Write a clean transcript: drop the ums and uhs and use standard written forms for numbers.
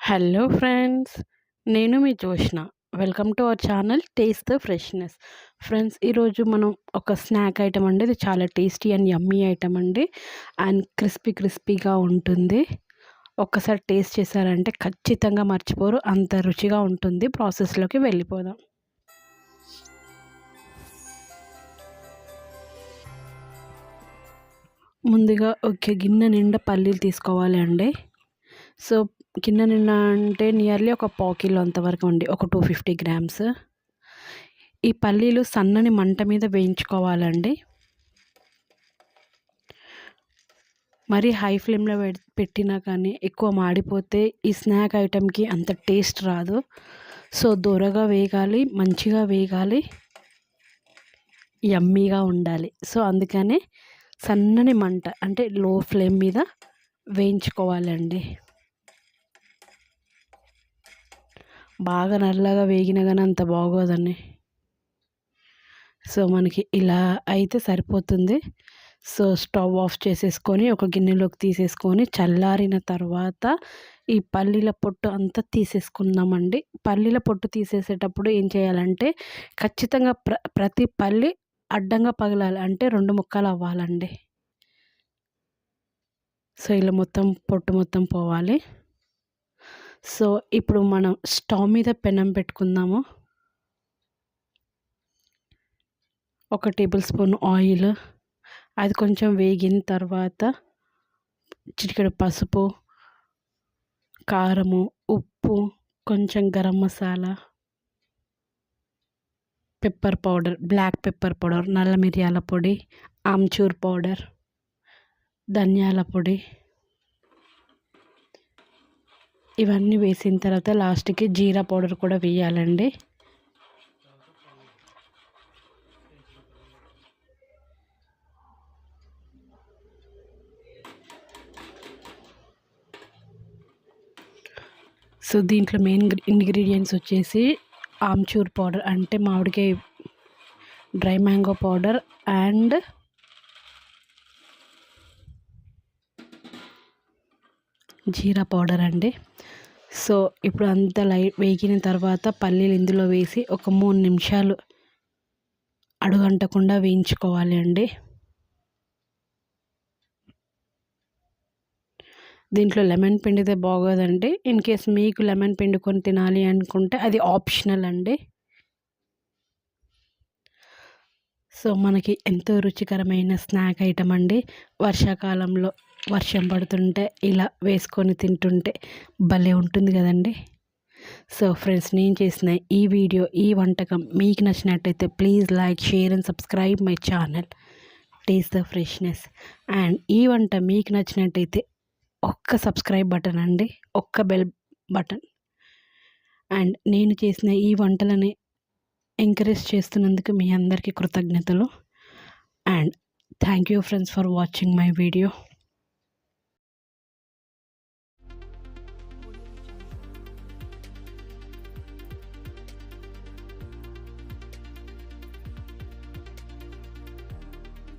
Hello friends, నేను మీ Joshna. Welcome to our channel taste the freshness. Friends, ఈరోజు మనం ఒక స్నాక్ ఐటమ్ అండి. ఇది చాలా టేస్టీ అండ్ యమ్మీ ఐటమ్ అండి. అండ్ క్రిస్పీగా ఉంటుంది. ఒక్కసారి టేస్ట్ చేశారంటే ఖచ్చితంగా మర్చిపోరు, అంత రుచిగా ఉంటుంది. ప్రాసెస్లోకి వెళ్ళిపోదాం. ముందుగా ఒక గిన్నె నిండా పల్లీలు తీసుకోవాలి అండి. సో గిన్నె నిండా అంటే నియర్లీ ఒక పావు కిలో అంతవరకు అండి, ఒక 250 గ్రామ్స్. ఈ పల్లీలు సన్నని మంట మీద వేయించుకోవాలండి. మరీ హై ఫ్లేమ్లో పెట్టినా కానీ ఎక్కువ మాడిపోతే ఈ స్నాక్ ఐటెంకి అంత టేస్ట్ రాదు. సో దూరగా వేగాలి, మంచిగా వేగాలి, యమ్మీగా ఉండాలి. సో అందుకనే సన్నని మంట అంటే లో ఫ్లేమ్ మీద వేయించుకోవాలండి. బాగా నల్లగా వేగినా కానీ అంత బాగోదండి. సో మనకి ఇలా అయితే సరిపోతుంది. సో స్టవ్ ఆఫ్ చేసేసుకొని ఒక గిన్నెలోకి తీసేసుకొని చల్లారిన తర్వాత ఈ పల్లీల పొట్టు అంతా తీసేసుకుందామండి. పల్లీల పొట్టు తీసేసేటప్పుడు ఏం చేయాలంటే ఖచ్చితంగా ప్రతి పల్లి అడ్డంగా పగలాలి, అంటే 2 ముక్కలు అవ్వాలండి. సో ఇలా మొత్తం పొట్టు మొత్తం పోవాలి. సో ఇప్పుడు మనం స్టవ్ మీద పెనం పెట్టుకుందాము. 1 టేబుల్ స్పూన్ ఆయిల్, అది కొంచెం వేగిన తర్వాత చిటికెడు పసుపు, కారము, ఉప్పు, కొంచెం garam masala, pepper powder, black pepper powder, నల్ల మిరియాల పొడి, ఆమ్చూర్ పౌడర్, ధనియాల పొడి, ఇవన్నీ వేసిన తర్వాత లాస్ట్కి జీరా పౌడర్ కూడా వేయాలండి. సో దీంట్లో మెయిన్ ఇంగ్రీడియంట్స్ వచ్చేసి ఆమ్చూర్ పౌడర్ అంటే మామిడికాయ dry mango powder and jeera powder అండి. సో ఇప్పుడు అంతా వేగిన తర్వాత పల్లీలు ఇందులో వేసి ఒక 3 నిమిషాలు అడుగంటకుండా వేయించుకోవాలి అండి. దీంట్లో లెమన్ పిండితే బాగోదండి. ఇన్ కేస్ మీకు లెమన్ పిండుకొని తినాలి అనుకుంటే అది ఆప్షనల్ అండి. సో మనకి ఎంతో రుచికరమైన స్నాక్ ఐటమ్ అండి. వర్షాకాలంలో వర్షం పడుతుంటే ఇలా వేసుకొని తింటుంటే భలే ఉంటుంది కదండి. సో ఫ్రెండ్స్, నేను చేసిన ఈ వీడియో, ఈ వంటకం మీకు నచ్చినట్టయితే please like, share and subscribe my channel taste the freshness. And ఈ వంట మీకు నచ్చినట్టయితే ఒక్క సబ్స్క్రైబ్ బటన్ అండి, ఒక్క బెల్ బటన్. అండ్ నేను చేసిన ఈ వంటలని ఎంకరేజ్ చేస్తున్నందుకు మీ అందరికీ కృతజ్ఞతలు. And thank you friends for watching my video.